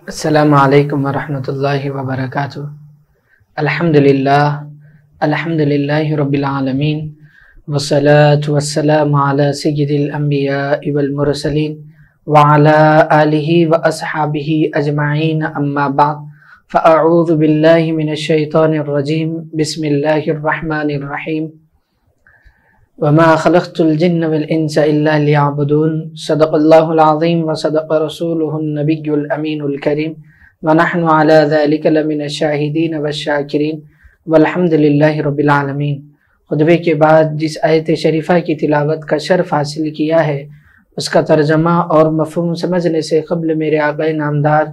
السلام علیکم ورحمۃ اللہ وبرکاتہ۔ الحمدللہ رب العالمین والصلاة والسلام علی سید الانبیاء والمرسلین وعلی آلہ واصحابہ اجمعین، اما بعد فاعوذ باللہ من الشیطان الرجیم، بسم اللہ الرحمن الرحیم۔ وما خلقت الجن والانس الا ليعبدون، صدق اللہ العظیم وصدق رسولہ النبی الامین الکریم، ونحن على ذلك لمن الشاہدین والشاکرین والحمد للہ رب العالمین۔ خطبے کے بعد جس آیت شریفہ کی تلاوت کا شرف حاصل کیا ہے، اس کا ترجمہ اور مفہوم سمجھنے سے قبل میرے آقا نامدار،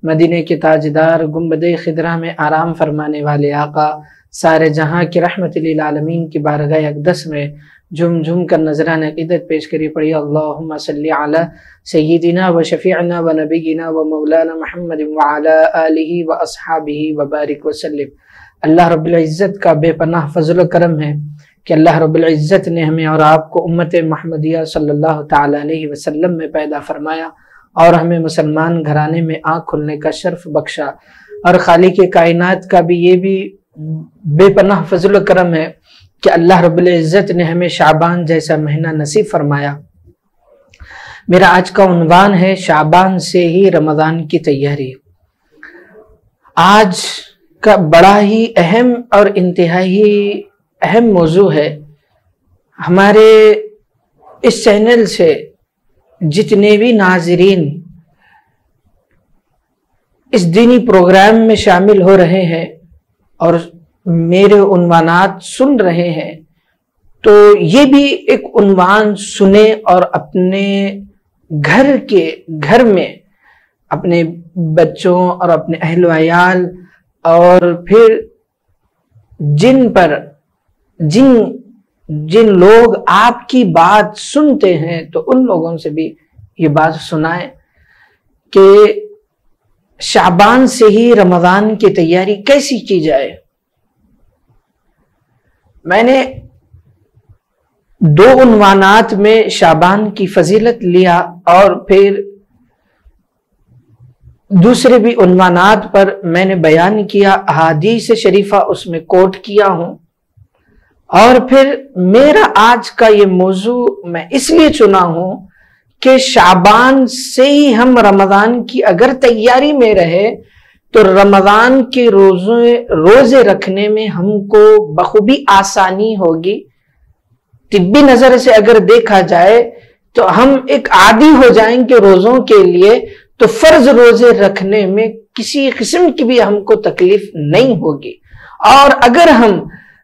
مدینے کے تاجدار، گنبد خضرا میں آرام فرمانے والے آقا، سارے جہاں کی رحمت للعالمین کی بارگاہ اقدس میں جھم جھم کر نذران عقیدت پیش کری پڑھی، اللہم صلی علی سیدنا و شفیعنا و نبینا و مولانا محمد وعلی آلہ و اصحابہ وبارک وسلم۔ اللہ رب العزت کا بے پناہ فضل و کرم ہے کہ اللہ رب العزت نے ہمیں اور آپ کو امت محمدیہ صلی اللہ تعالی علیہ وسلم میں پیدا فرمایا اور ہمیں مسلمان گھرانے میں آنکھ کھلنے کا شرف بخشا، اور خالق کائنات کا بھی یہ بھی بے پناہ فضل و کرم ہے کہ اللہ رب العزت نے ہمیں شعبان جیسا مہینہ نصیب فرمایا۔ میرا آج کا عنوان ہے شعبان سے ہی رمضان کی تیاری۔ آج کا بڑا ہی اہم اور انتہائی اہم موضوع ہے۔ ہمارے اس چینل سے جتنے بھی ناظرین اس دینی پروگرام میں شامل ہو رہے ہیں اور میرے عنوانات سن رہے ہیں، تو یہ بھی ایک عنوان سنیں اور اپنے گھر میں اپنے بچوں اور اپنے اہل و عیال اور پھر جن لوگ آپ کی بات سنتے ہیں تو ان لوگوں سے بھی یہ بات سنائیں کہ شعبان سے ہی رمضان کی تیاری کیسی کی جائے۔ میں نے دو عنوانات میں شعبان کی فضیلت لیا اور پھر دوسرے بھی عنوانات پر میں نے بیان کیا، احادیث شریفہ اس میں کوٹ کیا ہوں، اور پھر میرا آج کا یہ موضوع میں اس لیے چنا ہوں کہ شعبان سے ہی ہم رمضان کی اگر تیاری میں رہے تو رمضان کے روزے رکھنے میں ہم کو بخوبی آسانی ہوگی۔ طبی نظر سے اگر دیکھا جائے تو ہم ایک عادی ہو جائیں گے روزوں کے لیے، تو فرض روزے رکھنے میں کسی قسم کی بھی ہم کو تکلیف نہیں ہوگی۔ اور اگر ہم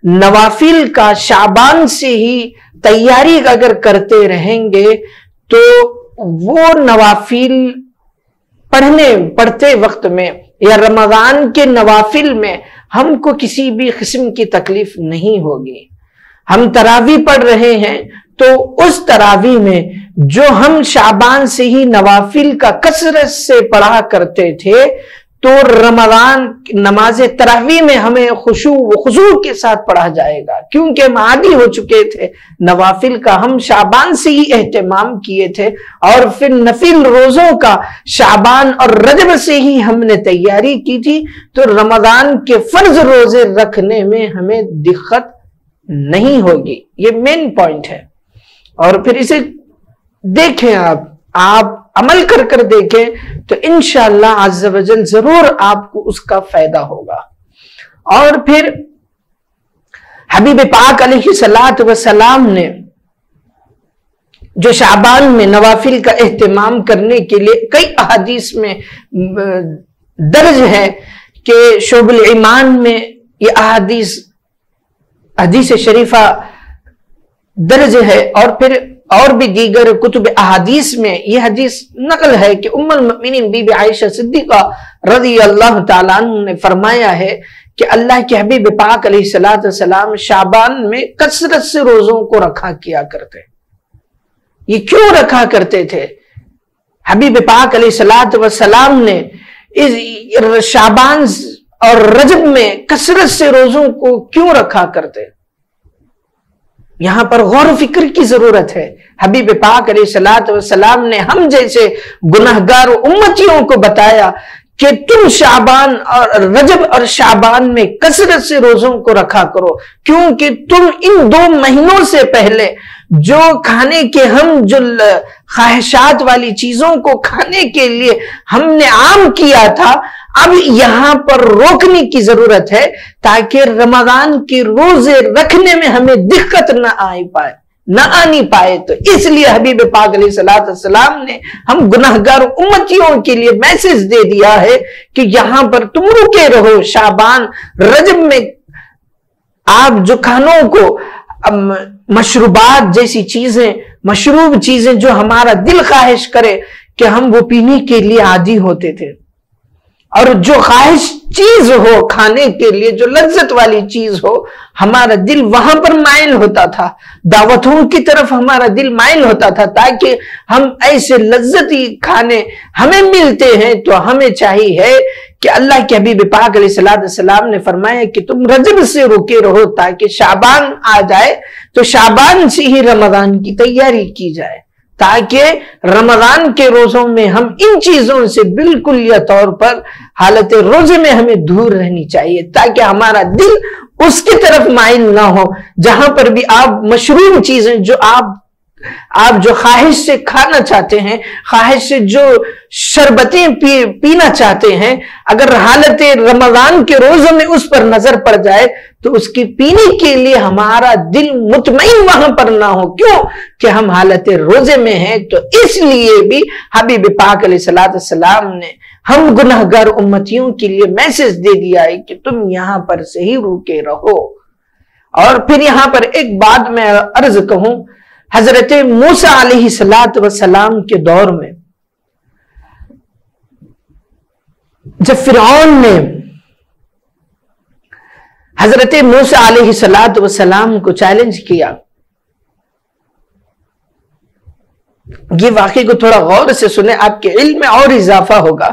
نوافل کا شعبان سے ہی تیاری اگر کرتے رہیں گے تو وہ نوافل پڑھتے وقت میں یا رمضان کے نوافل میں ہم کو کسی بھی قسم کی تکلیف نہیں ہوگی۔ ہم تراویح پڑھ رہے ہیں تو اس تراویح میں جو ہم شعبان سے ہی نوافل کا کثرت سے پڑھا کرتے تھے تو رمضان نماز تراویح میں ہمیں خشوع و خضوع کے ساتھ پڑھا جائے گا، کیونکہ ہم عادی ہو چکے تھے نوافل کا، ہم شعبان سے ہی اہتمام کیے تھے، اور پھر نفل روزوں کا شعبان اور رجب سے ہی ہم نے تیاری کی تھی، تو رمضان کے فرض روزے رکھنے میں ہمیں دقت نہیں ہوگی۔ یہ مین پوائنٹ ہے۔ اور پھر اسے دیکھیں، آپ عمل کر دیکھیں تو انشاءاللہ عز و جل ضرور آپ کو اس کا فائدہ ہوگا۔ اور پھر حبیب پاک علیہ السلام نے جو شعبان میں نوافل کا اہتمام کرنے کے لیے کئی احادیث میں درج ہے کہ شعب الایمان میں یہ حدیث شریفہ درج ہے، اور پھر اور بھی دیگر کتب احادیث میں یہ حدیث نقل ہے کہ ام المؤمنین بی بی عائشہ صدیقہ رضی اللہ تعالیٰ عنہ نے فرمایا ہے کہ اللہ کے حبیب پاک علیہ السلام شعبان میں کثرت سے روزوں کو رکھا کیا کرتے۔ یہ کیوں رکھا کرتے تھے؟ حبیب پاک علیہ السلام نے شعبان اور رجب میں کثرت سے روزوں کو کیوں رکھا کرتے؟ یہاں پر غور و فکر کی ضرورت ہے۔ حبیب پاک علیہ السلام نے ہم جیسے گناہگار امتیوں کو بتایا کہ تم شعبان اور رجب اور شعبان میں کثرت سے روزوں کو رکھا کرو، کیونکہ تم ان 2 مہینوں سے پہلے جو کھانے کے ہم جو خواہشات والی چیزوں کو کھانے کے لیے ہم نے عام کیا تھا، اب یہاں پر روکنے کی ضرورت ہے تاکہ رمضان کے روزے رکھنے میں ہمیں دقت نہ آنی پائے۔ تو اس لیے حبیب پاک علیہ السلام نے ہم گناہگار امتیوں کے لیے میسج دے دیا ہے کہ یہاں پر تم رکے رہو۔ شعبان رجب میں آپ جو کھانوں کو مشروبات جیسی چیزیں، مشروب چیزیں جو ہمارا دل خواہش کرے کہ ہم وہ پینے کے لیے عادی ہوتے تھے، اور جو خواہش چیز ہو کھانے کے لیے، جو لذت والی چیز ہو، ہمارا دل وہاں پر مائل ہوتا تھا، دعوتوں کی طرف ہمارا دل مائل ہوتا تھا، تاکہ ہم ایسے لذتی کھانے ہمیں ملتے ہیں۔ تو ہمیں چاہیے کہ اللہ کے حبیب پاک علیہ السلام نے فرمایا کہ تم رجب سے رکے رہو تاکہ شعبان آ جائے تو شعبان سے ہی رمضان کی تیاری کی جائے، تاکہ رمضان کے روزوں میں ہم ان چیزوں سے بالکل یا طور پر حالت روزے میں ہمیں دور رہنی چاہیے، تاکہ ہمارا دل اس کی طرف مائل نہ ہو جہاں پر بھی آپ مشروب چیزیں جو آپ جو خواہش سے کھانا چاہتے ہیں، خواہش سے جو شربتیں پینا چاہتے ہیں، اگر حالت رمضان کے روزوں میں اس پر نظر پڑ جائے تو اس کی پینے کے لیے ہمارا دل مطمئن وہاں پر نہ ہو، کیوں کہ ہم حالت روزے میں ہیں۔ تو اس لیے بھی حبیب پاک علیہ السلام نے ہم گناہگار امتیوں کے لیے میسج دے دیا ہے کہ تم یہاں پر سے ہی رکے رہو۔ اور پھر یہاں پر ایک بات میں عرض کہوں، حضرت موسیٰ علیہ السلام کے دور میں جب فرعون نے حضرت موسیٰ علیہ السلام کو چیلنج کیا، یہ واقعے کو تھوڑا غور سے سنیں، آپ کے علم میں اور اضافہ ہوگا۔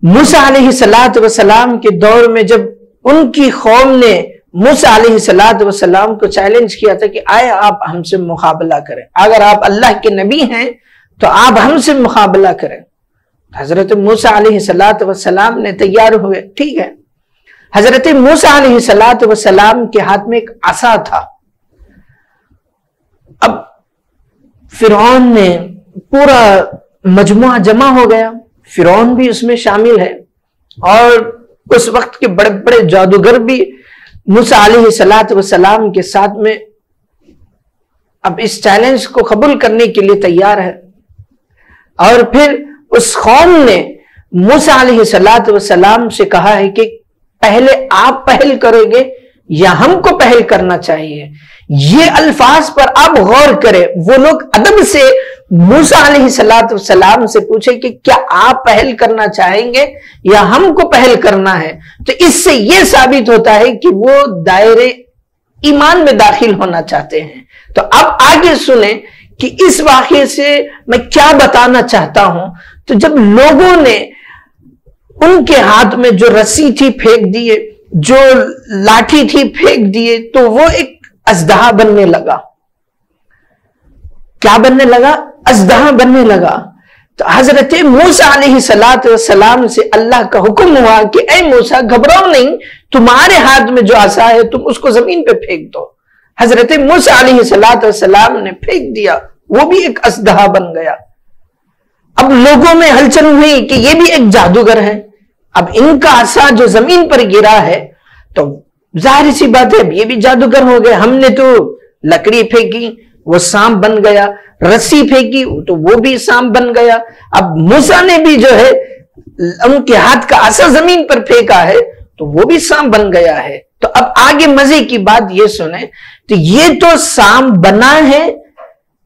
موسیٰ علیہ السلام کے دور میں جب ان کی قوم نے موسیٰ علیہ السلام کو چیلنج کیا تھا کہ آئے آپ ہم سے مقابلہ کریں، اگر آپ اللہ کے نبی ہیں تو آپ ہم سے مقابلہ کریں۔ حضرت موسیٰ علیہ السلام نے تیار ہوئے، ٹھیک ہے۔ حضرت موسیٰ علیہ السلام کے ہاتھ میں ایک عصا تھا۔ اب فرعون نے پورا مجموعہ جمع ہو گیا، فرعون بھی اس میں شامل ہے، اور اس وقت کے بڑے بڑے جادوگر بھی موسیٰ علیہ السلام کے ساتھ میں اب اس چیلنج کو قبول کرنے کے لیے تیار ہے۔ اور پھر اس قوم نے موسیٰ علیہ السلام سے کہا ہے کہ پہلے آپ پہل کرو گے یا ہم کو پہل کرنا چاہیے؟ یہ الفاظ پر آپ غور کریں۔ وہ لوگ ادب سے موسیٰ علیہ السلام سے پوچھے کہ کیا آپ پہل کرنا چاہیں گے یا ہم کو پہل کرنا ہے؟ تو اس سے یہ ثابت ہوتا ہے کہ وہ دائرے ایمان میں داخل ہونا چاہتے ہیں۔ تو اب آگے سنیں کہ اس واقعے سے میں کیا بتانا چاہتا ہوں۔ تو جب لوگوں نے ان کے ہاتھ میں جو رسی تھی پھینک دیے، جو لاٹھی تھی پھینک دیے، تو وہ ایک اژدہا بننے لگا۔ کیا بننے لگا؟ اژدہا بننے لگا۔ تو حضرت موسیٰ علیہ السلام سے اللہ کا حکم ہوا کہ اے موسیٰ گھبراؤ نہیں، تمہارے ہاتھ میں جو عصا ہے تم اس کو زمین پہ پھینک دو۔ حضرت موسیٰ علیہ السلام نے پھینک دیا، وہ بھی ایک اژدہا بن گیا۔ اب لوگوں میں ہلچل ہوئی کہ یہ بھی ایک جادوگر ہے، اب ان کا عصا جو زمین پر گرا ہے تو ظاہر سی بات ہے اب یہ بھی جادوگر ہو گئے۔ ہم نے تو لکڑی پھینکی وہ سانپ بن گیا، رسی پھینکی تو وہ بھی سانپ بن گیا، اب موسیٰ نے بھی جو ہے ان کے ہاتھ کا عصا زمین پر پھینکا ہے تو وہ بھی سانپ بن گیا ہے۔ تو اب آگے مزے کی بات یہ سنیں، تو یہ تو سانپ بنا ہے،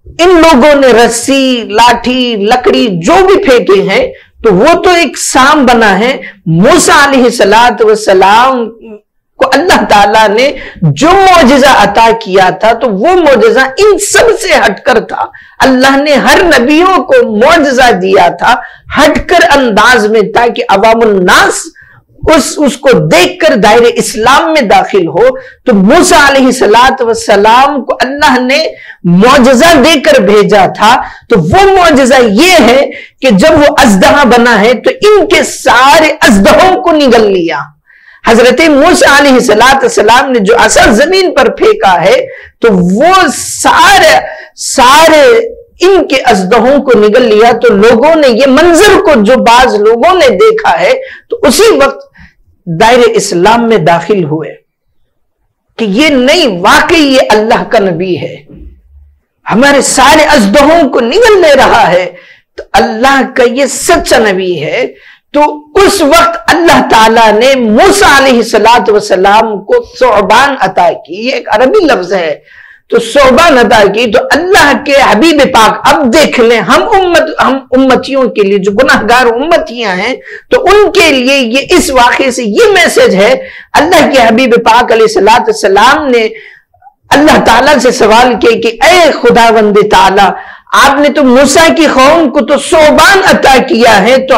ان لوگوں نے رسی، لاٹھی، لکڑی جو بھی پھینکے ہیں تو وہ تو ایک سانپ بنا ہے۔ موسیٰ علیہ السلام کو اللہ تعالیٰ نے جو معجزہ عطا کیا تھا تو وہ معجزہ ان سب سے ہٹ کر تھا۔ اللہ نے ہر نبیوں کو معجزہ دیا تھا ہٹ کر انداز میں، تاکہ عوام الناس اس کو دیکھ کر دائرے اسلام میں داخل ہو، تو موسیٰ علیہ السلام کو اللہ نے معجزہ دے کر بھیجا تھا، تو وہ معجزہ یہ ہے کہ جب وہ اژدہا بنا ہے تو ان کے سارے اژدہوں کو نگل لیا۔ حضرت موسیٰ علیہ السلام نے جو عصا زمین پر پھینکا ہے تو وہ سارے ان کے اژدہوں کو نگل لیا۔ تو لوگوں نے یہ منظر کو جو بعض لوگوں نے دیکھا ہے تو اسی وقت دائرے اسلام میں داخل ہوئے کہ یہ نہیں، واقعی یہ اللہ کا نبی ہے، ہمارے سارے اژدہوں کو نگل لے رہا ہے، تو اللہ کا یہ سچا نبی ہے۔ تو اس وقت اللہ تعالیٰ نے موسیٰ علیہ السلام کو ثعبان عطا کی، یہ ایک عربی لفظ ہے، تو ثعبان عطا کی۔ تو اللہ کے حبیب پاک اب دیکھ لیں، ہم امتیوں کے لیے جو گناہگار امتیاں ہیں، تو ان کے لیے یہ اس واقعے سے یہ میسج ہے۔ اللہ کے حبیب پاک علیہ السلام نے اللہ تعالیٰ سے سوال کیا کہ اے خداوند تعالیٰ، آپ نے تو موسیٰ کی قوم کو تو ثعبان عطا کیا ہے، تو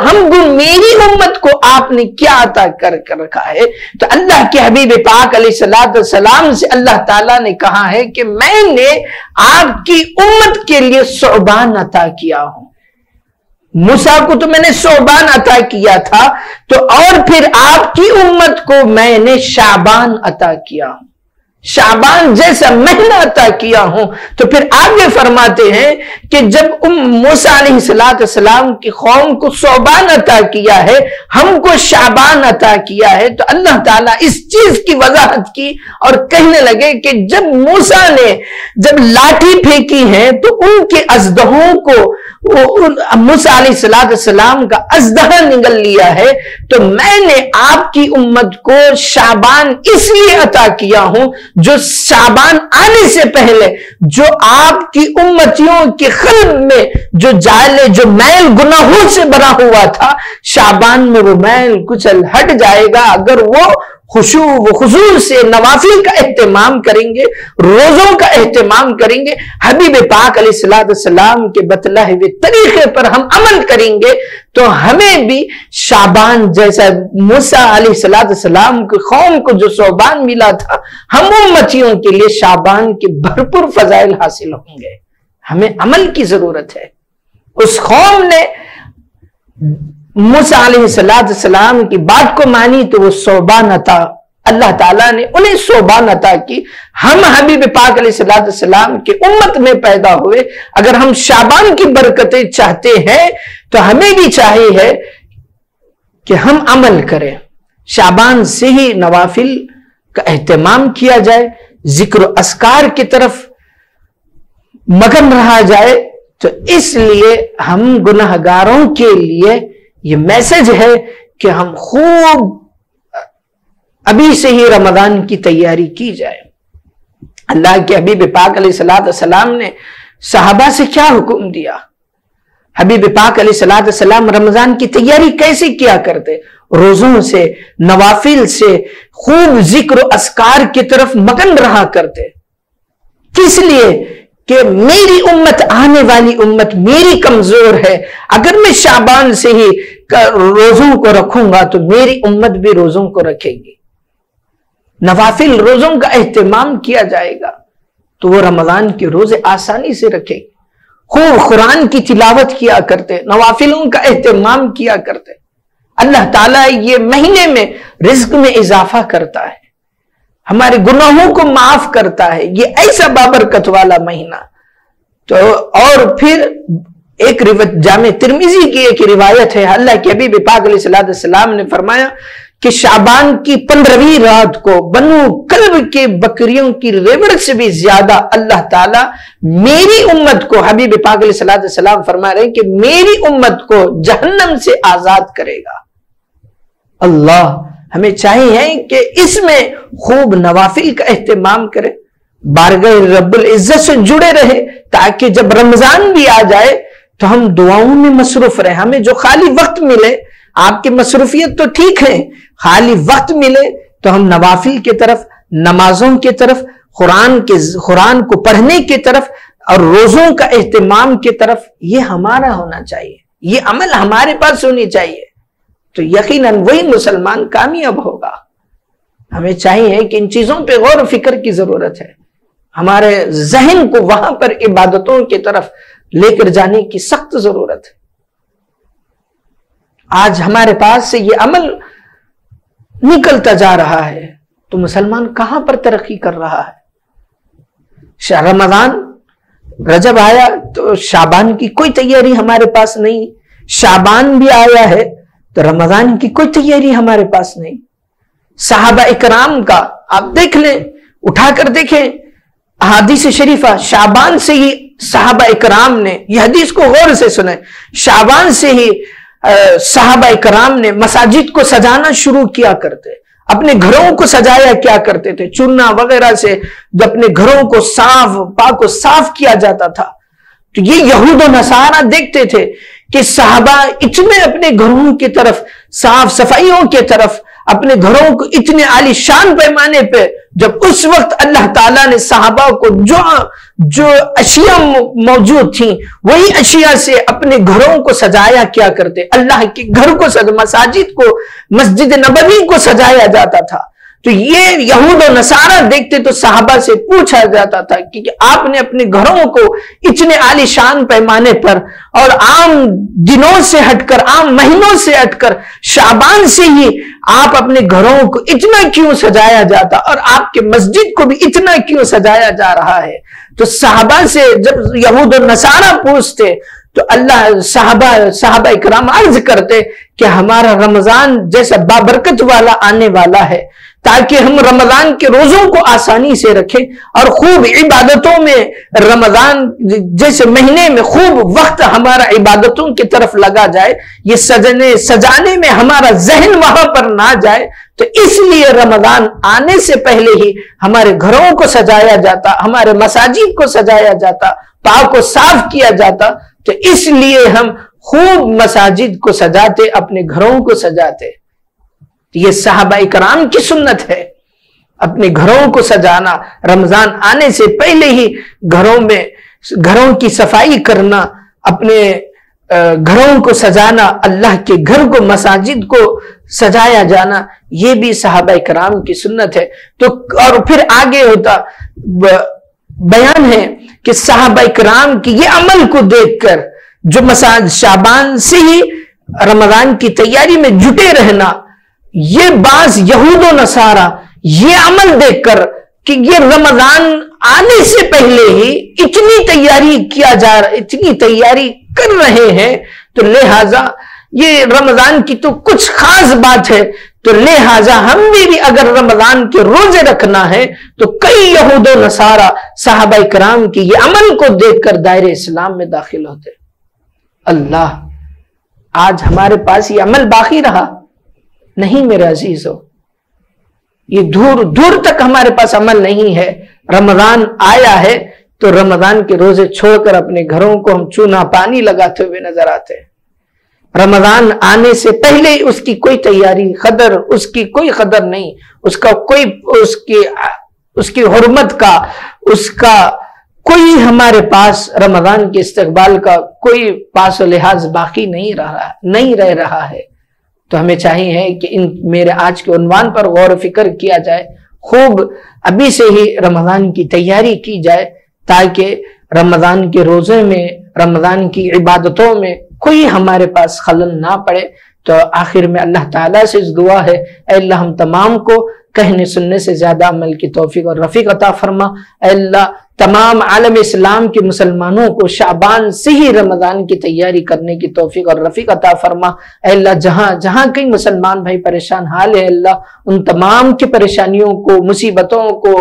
میری امت کو آپ نے کیا عطا کر رکھا ہے؟ تو اللہ کے حبیب پاک علیہ السلام سے اللہ تعالیٰ نے کہا ہے کہ میں نے آپ کی امت کے لیے ثعبان عطا کیا ہوں۔ موسیٰ کو تو میں نے ثعبان عطا کیا تھا، تو اور پھر آپ کی امت کو میں نے شعبان عطا کیا ہوں، شعبان جیسا مہینہ عطا کیا ہوں۔ تو پھر آگے فرماتے ہیں کہ جب موسیٰ علیہ السلام کی قوم کو ثعبان عطا کیا ہے، ہم کو شعبان عطا کیا ہے، تو اللہ تعالیٰ اس چیز کی وضاحت کی اور کہنے لگے کہ جب موسیٰ نے جب لاٹھی پھینکی ہے تو ان کے اژدہوں کو موسیٰ علیہ السلام کا اژدہا نگل لیا ہے، تو میں نے آپ کی امت کو شعبان اس لیے عطا کیا ہوں جو شعبان آنے سے پہلے جو آپ کی امتیوں کے قلب میں جو میل گناہوں سے بھرا ہوا تھا، شعبان میں وہ میل کچل ہٹ جائے گا اگر وہ خشوع و خضوع سے نوافل کا اہتمام کریں گے، روزوں کا اہتمام کریں گے، حبیب پاک علیہ السلام کے بتلائے ہوئے طریقے پر ہم عمل کریں گے، تو ہمیں بھی شعبان جیسا موسیٰ علیہ السلام کی قوم کو جو ثعبان ملا تھا، ہم امتیوں کے لیے شعبان کے بھرپور فضائل حاصل ہوں گے۔ ہمیں عمل کی ضرورت ہے۔ اس قوم نے موسیٰ علیہ السلام کی بات کو مانی تو وہ ثعبان عطا، اللہ تعالیٰ نے انہیں ثعبان عطا کی۔ ہم حبیب پاک علیہ السلام کے امت میں پیدا ہوئے، اگر ہم شعبان کی برکتیں چاہتے ہیں تو ہمیں بھی چاہیے کہ ہم عمل کریں، شعبان سے ہی نوافل کا اہتمام کیا جائے، ذکر و اذکار کی طرف مگن رہا جائے۔ تو اس لیے ہم گناہگاروں کے لیے یہ میسج ہے کہ ہم خوب ابھی سے ہی رمضان کی تیاری کی جائے۔ اللہ کے حبیب پاک علیہ السلام نے صحابہ سے کیا حکم دیا؟ حبیب پاک علیہ السلام رمضان کی تیاری کیسے کیا کرتے؟ روزوں سے، نوافل سے، خوب ذکر و اذکار کی طرف مگن رہا کرتے۔ کس لیے؟ کہ میری امت، آنے والی امت میری کمزور ہے، اگر میں شعبان سے ہی روزوں کو رکھوں گا تو میری امت بھی روزوں کو رکھے گی۔ نوافل روزوں کا اہتمام کیا جائے گا تو وہ رمضان کے روزے آسانی سے رکھے گی۔ خوب قرآن کی تلاوت کیا کرتے، نوافلوں کا اہتمام کیا کرتے۔ اللہ تعالیٰ یہ مہینے میں رزق میں اضافہ کرتا ہے، ہمارے گناہوں کو معاف کرتا ہے، یہ ایسا بابرکت والا مہینہ۔ تو اور پھر ایک جامع ترمذی کی ایک روایت ہے، اللہ کے حبیب پاک علیہ السلام نے فرمایا کہ شعبان کی 15ویں رات کو بنو کلب کے بکریوں کی ریوڑ سے بھی زیادہ اللہ تعالیٰ میری امت کو، حبیب پاک علیہ السلام فرما رہے ہیں کہ میری امت کو جہنم سے آزاد کرے گا۔ اللہ، ہمیں چاہیے کہ اس میں خوب نوافل کا اہتمام کرے، بارگاہ رب العزت سے جڑے رہے، تاکہ جب رمضان بھی آ جائے تو ہم دعاؤں میں مصروف رہے۔ ہمیں جو خالی وقت ملے، آپ کی مصروفیت تو ٹھیک ہے، خالی وقت ملے تو ہم نوافل کی طرف، نمازوں کی طرف، قرآن کو پڑھنے کی طرف اور روزوں کا اہتمام کی طرف، یہ ہمارا ہونا چاہیے، یہ عمل ہمارے پاس ہونی چاہیے۔ تو یقیناً وہی مسلمان کامیاب ہوگا۔ ہمیں چاہیے کہ ان چیزوں پہ غور و فکر کی ضرورت ہے، ہمارے ذہن کو وہاں پر عبادتوں کی طرف لے کر جانے کی سخت ضرورت ہے۔ آج ہمارے پاس سے یہ عمل نکلتا جا رہا ہے تو مسلمان کہاں پر ترقی کر رہا ہے؟ شہر رمضان رجب آیا تو شعبان کی کوئی تیاری ہمارے پاس نہیں، شعبان بھی آیا ہے تو رمضان کی کوئی تیاری ہمارے پاس نہیں۔ صحابہ اکرام کا آپ دیکھ لیں، اٹھا کر دیکھیں احادیث شریفہ، شعبان سے ہی صحابہ اکرام نے، یہ حدیث کو غور سے سنیں، شعبان سے ہی صحابہ اکرام نے مساجد کو سجانا شروع کیا کرتے، اپنے گھروں کو سجایا کیا کرتے تھے، چنا وغیرہ سے جو اپنے گھروں کو صاف پاک و صاف کیا جاتا تھا۔ تو یہ یہود و نصارہ دیکھتے تھے کہ صحابہ اتنے اپنے گھروں کی طرف صاف صفائیوں کی طرف، اپنے گھروں کو اتنے عالی شان پیمانے پہ، جب اس وقت اللہ تعالیٰ نے صحابہ کو جو اشیاء موجود تھیں وہی اشیاء سے اپنے گھروں کو سجایا کیا کرتے، اللہ کے گھر کو مساجد کو، مسجد نبوی کو سجایا جاتا تھا۔ تو یہ یہود و نصارہ دیکھتے تو صحابہ سے پوچھا جاتا تھا کہ آپ نے اپنے گھروں کو اتنے عالی شان پیمانے پر اور عام دنوں سے ہٹ کر، عام مہینوں سے ہٹ کر شعبان سے ہی آپ اپنے گھروں کو اتنا کیوں سجایا جاتا اور آپ کے مسجد کو بھی اتنا کیوں سجایا جا رہا ہے؟ تو صحابہ سے جب یہود و نصارہ پوچھتے تو اللہ صحابہ اکرام عرض کرتے کہ ہمارا رمضان جیسا بابرکت والا آنے والا ہے، تاکہ ہم رمضان کے روزوں کو آسانی سے رکھیں اور خوب عبادتوں میں، رمضان جیسے مہینے میں خوب وقت ہمارا عبادتوں کی طرف لگا جائے، یہ سجانے میں ہمارا ذہن وہاں پر نہ جائے، تو اس لیے رمضان آنے سے پہلے ہی ہمارے گھروں کو سجایا جاتا، ہمارے مساجد کو سجایا جاتا، پاک و صاف کیا جاتا۔ تو اس لیے ہم خوب مساجد کو سجاتے، اپنے گھروں کو سجاتے۔ یہ صحابہ اکرام کی سنت ہے، اپنے گھروں کو سجانا، رمضان آنے سے پہلے ہی گھروں کی صفائی کرنا، اپنے گھروں کو سجانا، اللہ کے گھر کو، مساجد کو سجایا جانا، یہ بھی صحابہ اکرام کی سنت ہے۔ تو اور پھر آگے ہوتا بیان ہے کہ صحابہ اکرام کی یہ عمل کو دیکھ کر جو شعبان سے ہی رمضان کی تیاری میں جٹے رہنا، یہ بعض یہود و نصارہ یہ عمل دیکھ کر کہ یہ رمضان آنے سے پہلے ہی اتنی تیاری کیا جا رہا، اتنی تیاری کر رہے ہیں، تو لہٰذا یہ رمضان کی تو کچھ خاص بات ہے، تو لہٰذا ہم بھی اگر رمضان کے روزے رکھنا ہے تو کئی یہود و نصارہ صحابہ اکرام کی یہ عمل کو دیکھ کر دائرہ اسلام میں داخل ہوتے۔ اللہ، آج ہمارے پاس یہ عمل باقی رہا نہیں میرے عزیزو، یہ دور دور تک ہمارے پاس عمل نہیں ہے۔ رمضان آیا ہے تو رمضان کے روزے چھوڑ کر اپنے گھروں کو ہم چونا پانی لگاتے ہوئے نظر آتے ہیں۔ رمضان آنے سے پہلے اس کی کوئی تیاری، اس کی کوئی قدر نہیں، اس کی حرمت کا، اس کا کوئی ہمارے پاس رمضان کے استقبال کا کوئی پاس و لحاظ باقی نہیں رہ رہا ہے۔ تو ہمیں چاہیے کہ میرے آج کے عنوان پر غور و فکر کیا جائے، خوب ابھی سے ہی رمضان کی تیاری کی جائے، تاکہ رمضان کے روزے میں، رمضان کی عبادتوں میں کوئی ہمارے پاس خلل نہ پڑے۔ تو آخر میں اللہ تعالیٰ سے اس دعا ہے، اے اللہ ہم تمام کو کہنے سننے سے زیادہ عمل کی توفیق اور رفیق عطا فرما۔ اے اللہ تمام عالم اسلام کے مسلمانوں کو شعبان سے ہی رمضان کی تیاری کرنے کی توفیق اور رفیق عطا فرما۔ اے اللہ جہاں کئی مسلمان بھائی پریشان حال ہے، اللہ ان تمام کی پریشانیوں کو، مصیبتوں کو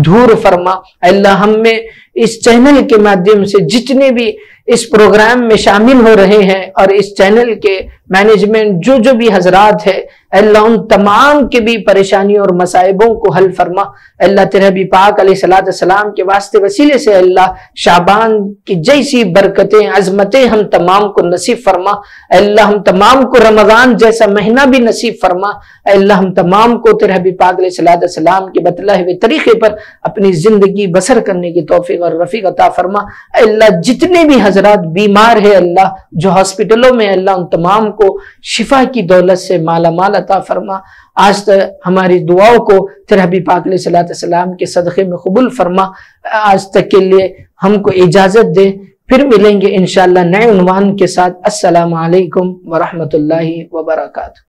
دور فرما۔ اے اللہ ہم میں اس چینل کے مادھیم سے جتنے بھی اس پروگرام میں شامل ہو رہے ہیں اور اس چینل کے مینجمنٹ جو بھی حضرات ہے، اللہ ان تمام کے بھی پریشانیوں اور مصائبوں کو حل فرما۔ اللہ تیرے حبیب پاک علیہ السلام کے واسطے وسیلے سے اللہ شعبان کی جیسی برکتیں عظمتیں ہم تمام کو نصیب فرما۔ اللہ ہم تمام کو رمضان جیسا مہینہ بھی نصیب فرما۔ اللہ ہم تمام کو تیرے حبیب پاک علیہ السلام کے بتلائے ہوئے طریقے پر اپنی زندگی بسر کرنے کی توفیق اور رفیق عطا فرما۔ اللہ جتنے بھی حضرات بیمار ہیں اللہ جو ہاسپٹلوں میں، اللہ ان تمام کو شفا کی دولت سے مالا مال عطا فرما۔ آج تک ہماری دعاؤں کو تیرے حبیب پاک علیہ السلام کے صدقے میں قبول فرما۔ آج تک کے لیے ہم کو اجازت دے، پھر ملیں گے انشاءاللہ نئے عنوان کے ساتھ۔ السلام علیکم ورحمۃ اللہ وبرکاتہ۔